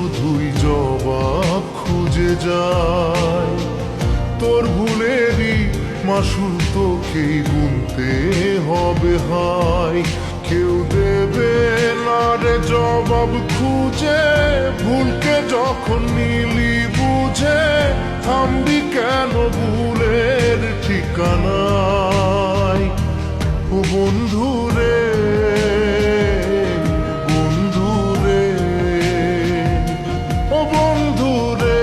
শুধুই জবাব খুঁজে যায়। তোর ভুলেরই মাসুল তোকেই গুনতে হবে হায়। কেউ দেবে না রে জবাব খুঁজে, ভুলকে যখন নিলি বুঝে থামবি কেন ভুলের ঠিকানায়। ও বন্ধু রে, বন্ধু রে, ও বন্ধু রে।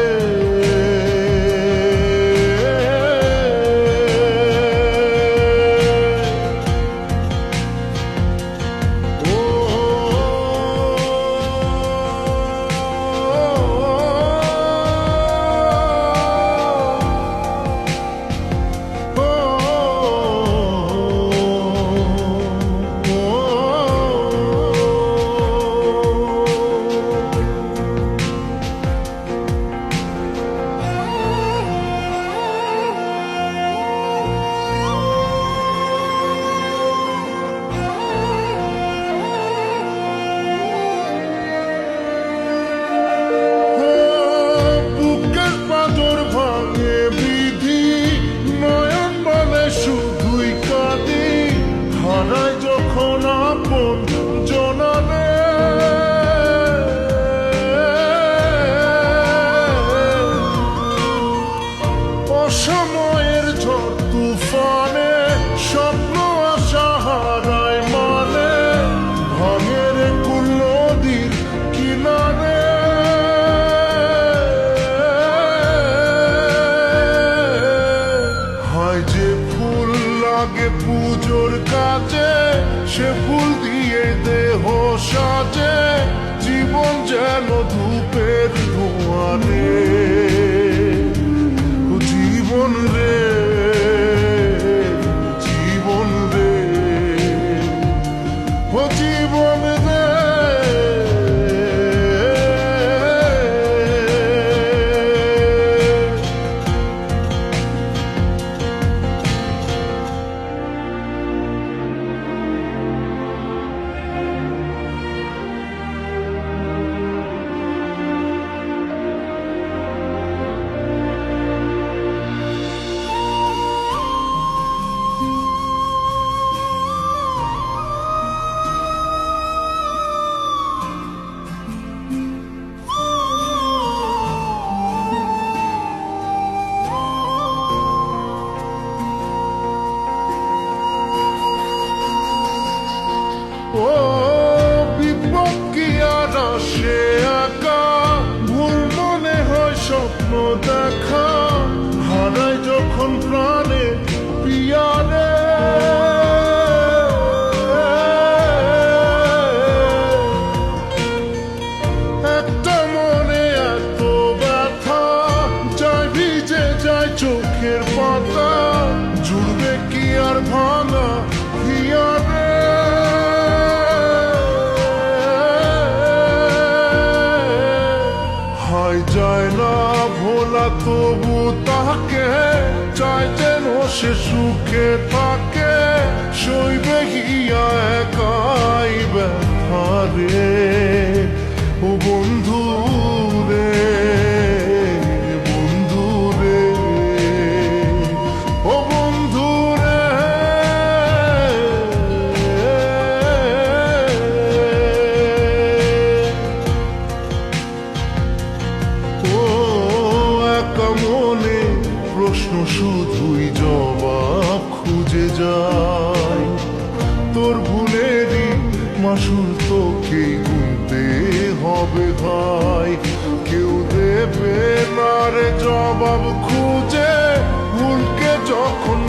যখন আপন জনাবে অসময়ের ঝড় তুফানে স্বপ্ন আশা হারায় মানে ভাঙের কুল নদীর কিনারে। হয় যে ফুল লাগে পুজোর কাজে, সে ফুল দিয়ে দেহ সাজে, জীবন যেন ধূপের ধোঁয়া রে। জীবন রে, জীবন রে, ও জীবন রে। ও বিপদ কি আর আসে একা, ভুল মনে হয় স্বপ্ন দেখা, হারায় যখন প্রাণে পিয়ারে। একটা মনে এত ব্যথা, যায় ভিজে যায় চোখের পাতা, জুড়বে কি আর ভাঙা হিয়ারে। যায় না ভোলা তবু তাকে, চাই যেন সে সুখে থাকে, সইবে গিয়া একাই ব্যথা রে। ও বন্ধু রে, বন্ধু রে, ও বন্ধু রে। মনে প্রশ্ন শুধুই জবাব খুঁজে যায়। তোর ভুলেরই মাসুল তোকেই গুনতে হবে ভাই। কেউ দেবে না রে জবাব খুঁজে, ভুলকে যখন